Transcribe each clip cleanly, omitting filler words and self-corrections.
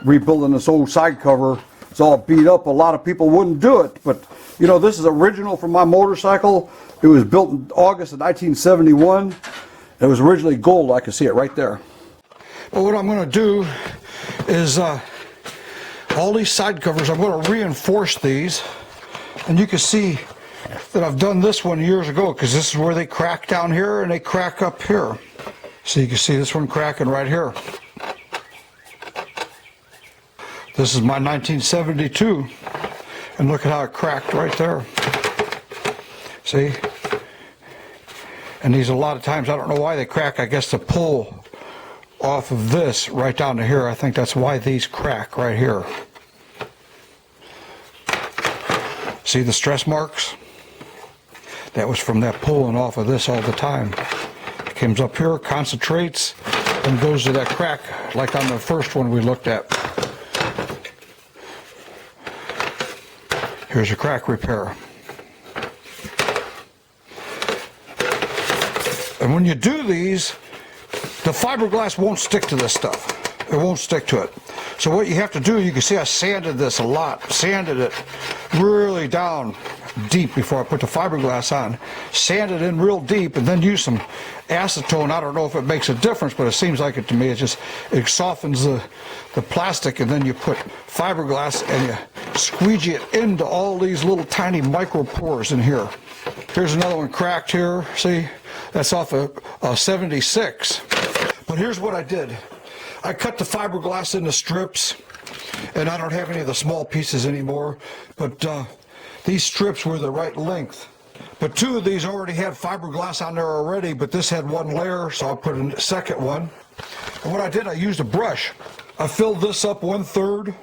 rebuilding this old side cover. It's all beat up. A lot of people wouldn't do it, but you know, this is original from my motorcycle. It was built in August of 1971. It was originally gold. I can see it right there. But what I'm going to do is all these side covers, I'm going to reinforce these, and you can see that I've done this one years ago, because this is where they crack down here and they crack up here. So you can see this one cracking right here. This is my 1972, and look at how it cracked right there. See? And these, a lot of times, I don't know why they crack. I guess to pull off of this right down to here. I think that's why these crack right here. See the stress marks? That was from that pulling off of this all the time. It comes up here, concentrates, and goes to that crack, like on the first one we looked at. Here's a crack repair. And when you do these, the fiberglass won't stick to this stuff. It won't stick to it. So what you have to do, you can see I sanded this a lot. Sanded it really down deep before I put the fiberglass on. Sanded in real deep, and then use some acetone. I don't know if it makes a difference, but it seems like it to me. It softens the plastic, and then you put fiberglass and you squeegee it into all these little tiny micro pores in here. Here's another one cracked here. See? That's off a 76. But here's what I did. I cut the fiberglass into strips, and I don't have any of the small pieces anymore, but these strips were the right length. But two of these already had fiberglass on there already, but this had one layer, so I put a second one. And what I did, I used a brush. I filled this up 1/3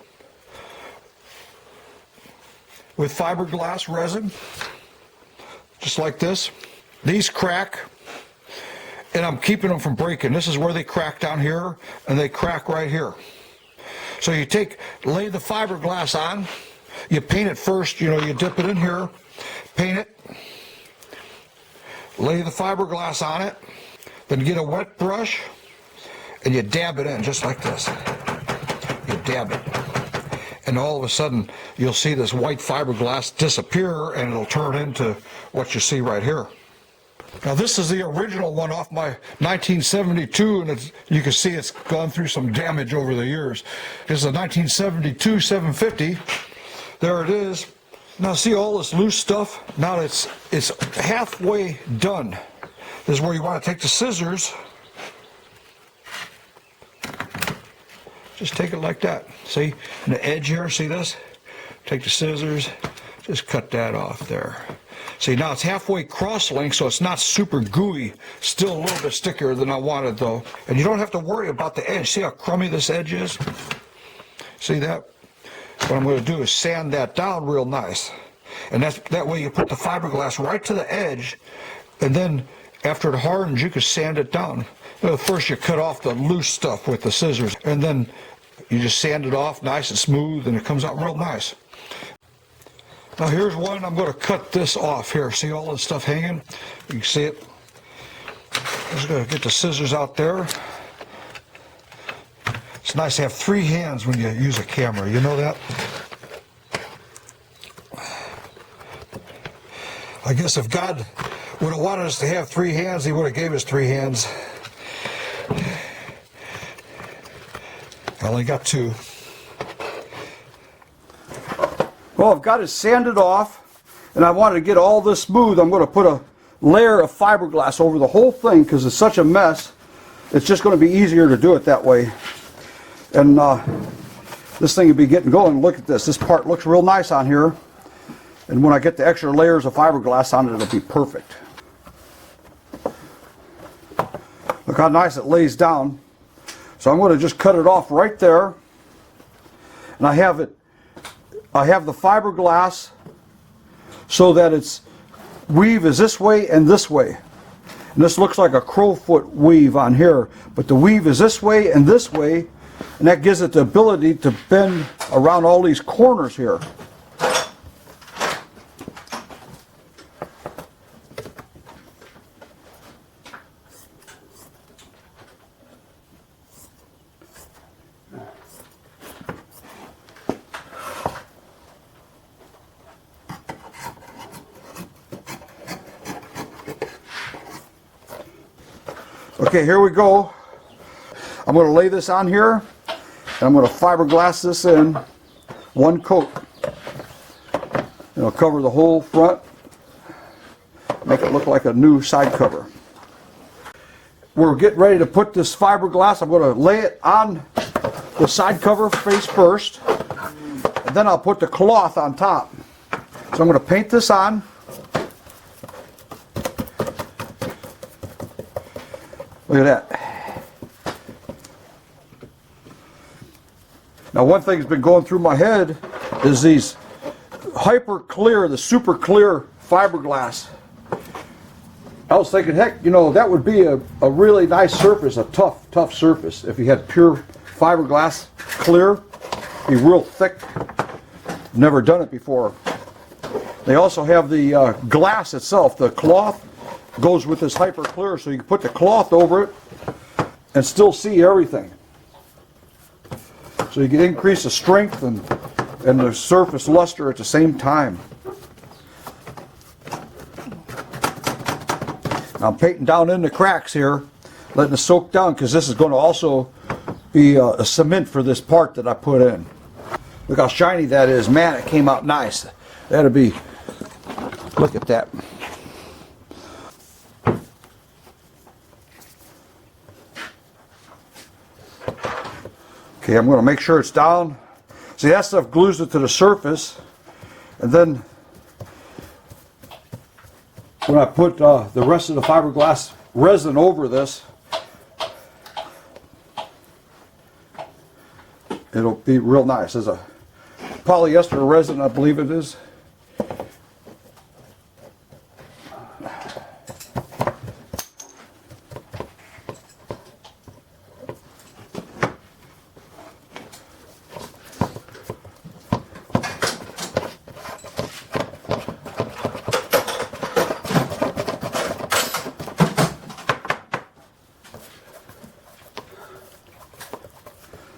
with fiberglass resin, just like this. These crack, and I'm keeping them from breaking. This is where they crack down here, and they crack right here. So you lay the fiberglass on, you paint it first, you dip it in here, paint it, lay the fiberglass on it, then get a wet brush, and you dab it in just like this. You dab it. And all of a sudden, you'll see this white fiberglass disappear, and it'll turn into what you see right here. Now this is the original one off my 1972, and you can see it's gone through some damage over the years. This is a 1972 750. There it is. Now see all this loose stuff? Now it's halfway done. This is where you want to take the scissors. Just take it like that. See? And the edge here, see this? Take the scissors, just cut that off there. See, now it's halfway cross-linked, so it's not super gooey. Still a little bit stickier than I wanted, though. And you don't have to worry about the edge. See how crummy this edge is? See that? What I'm going to do is sand that down real nice. And that way you put the fiberglass right to the edge, and then after it hardens, you can sand it down. First you cut off the loose stuff with the scissors, and then you just sand it off nice and smooth, and it comes out real nice. Now here's one. I'm going to cut this off here. See all this stuff hanging? You can see it. I'm just going to get the scissors out there. It's nice to have 3 hands when you use a camera. You know that? I guess if God would have wanted us to have 3 hands, He would have gave us 3 hands. I only got 2. Well, I've got it sanded off, and I wanted to get all this smooth. I'm going to put a layer of fiberglass over the whole thing because it's such a mess. It's just going to be easier to do it that way. And this thing will be getting going. Look at this. This part looks real nice on here. And when I get the extra layers of fiberglass on it, it'll be perfect. Look how nice it lays down. So I'm going to just cut it off right there. And I have the fiberglass so that its weave is this way and this way. And this looks like a crowfoot weave on here, but the weave is this way, and that gives it the ability to bend around all these corners here. Okay, here we go. I'm going to lay this on here, and I'm going to fiberglass this in one coat. It'll cover the whole front, make it look like a new side cover. We're getting ready to put this fiberglass. I'm going to lay it on the side cover face first, and then I'll put the cloth on top. So I'm going to paint this on. Look at that. Now, one thing that's been going through my head is these hyper clear, the super clear fiberglass. I was thinking, heck, you know, that would be a really nice surface, a tough surface. If you had pure fiberglass clear, be real thick. Never done it before. They also have the glass itself, the cloth goes with this hyper clear, so you can put the cloth over it and still see everything. So you can increase the strength and the surface luster at the same time. Now I'm painting down in the cracks here, letting it soak down, because this is going to also be a cement for this part that I put in. Look how shiny that is. Man, it came out nice. That'll be, look at that. Okay, I'm going to make sure it's down. See, that stuff glues it to the surface, and then when I put the rest of the fiberglass resin over this, it'll be real nice. There's a polyester resin, I believe it is.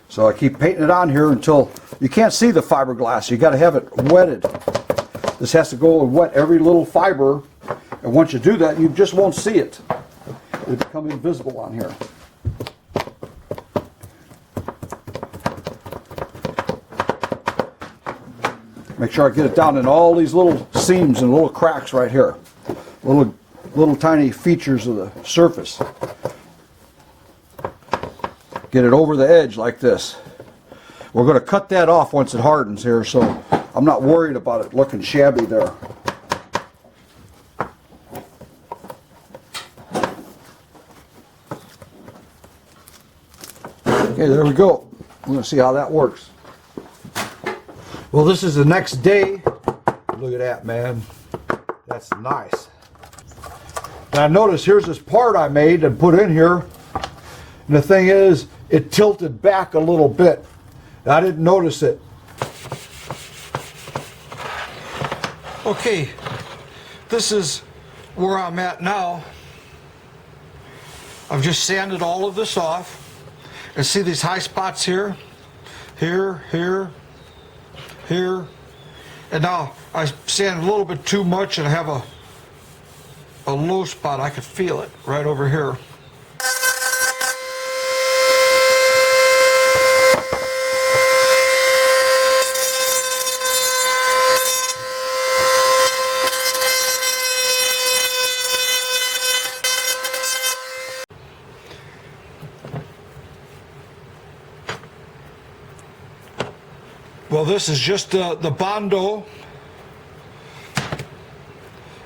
So I keep painting it on here until you can't see the fiberglass. You got to have it wetted. This has to go and wet every little fiber, and once you do that, you just won't see it. It'll become invisible on here. Make sure I get it down in all these little seams and little cracks right here. Little tiny features of the surface. Get it over the edge like this. We're going to cut that off once it hardens here, so I'm not worried about it looking shabby there. Okay, there we go. We're going to see how that works. Well, this is the next day. Look at that, man. That's nice. Now notice here's this part I made and put in here. And the thing is, it tilted back a little bit. I didn't notice it. Okay, this is where I'm at now. I've just sanded all of this off. And see these high spots here? Here, here, here. And now I sanded a little bit too much and I have a low spot. I could feel it right over here. Well, this is just the Bondo,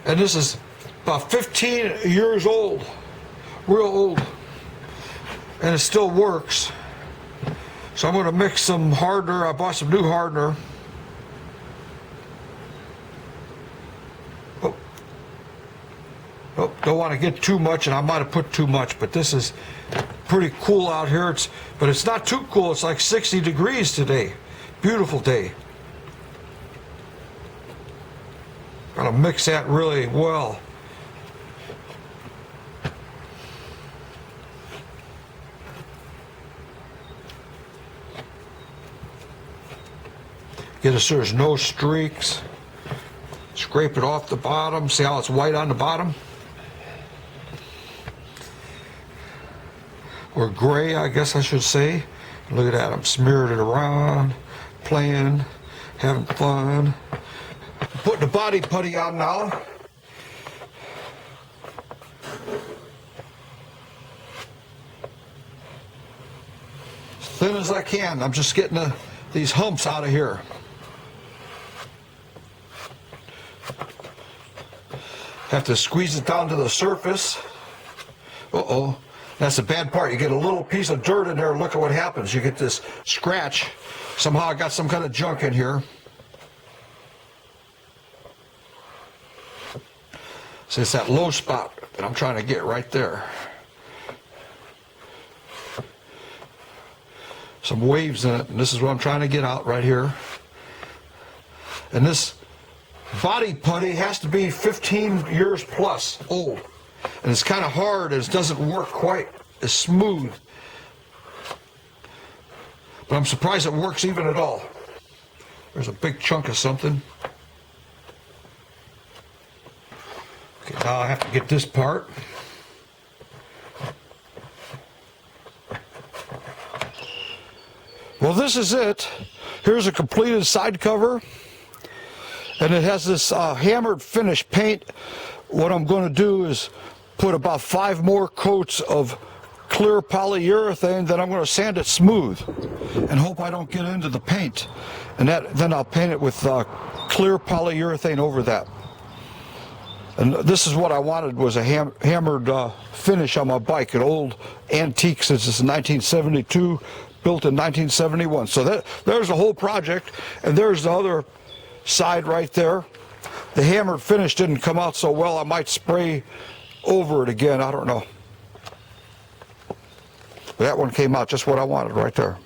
and this is about 15 years old, real old, and it still works. So I'm going to mix some hardener. I bought some new hardener. Oh, don't want to get too much, and I might have put too much, but this is pretty cool out here. But it's not too cool. It's like 60 degrees today. Beautiful day. Gotta mix that really well. Get it so there's no streaks. Scrape it off the bottom. See how it's white on the bottom? or gray, I guess I should say. Look at that, I'm smearing it around, playing, having fun. Putting the body putty on now. As thin as I can. I'm just getting these humps out of here. Have to squeeze it down to the surface. Uh-oh. That's the bad part. You get a little piece of dirt in there and look at what happens. You get this scratch. Somehow I got some kind of junk in here. So it's that low spot that I'm trying to get right there. Some waves in it, and this is what I'm trying to get out right here. And this body putty has to be 15 years plus old. And it's kind of hard, and it doesn't work quite as smooth. But I'm surprised it works even at all. There's a big chunk of something. Okay, now I have to get this part. Well, this is it. Here's a completed side cover. And it has this hammered finish paint. What I'm going to do is put about 5 more coats of clear polyurethane, then I'm going to sand it smooth and hope I don't get into the paint. And then I'll paint it with clear polyurethane over that. And this is what I wanted, was a hammered finish on my bike, an old antique since it's 1972, built in 1971. So there's the whole project, and there's the other side right there. The hammered finish didn't come out so well. I might spray over it again, I don't know. But that one came out just what I wanted right there.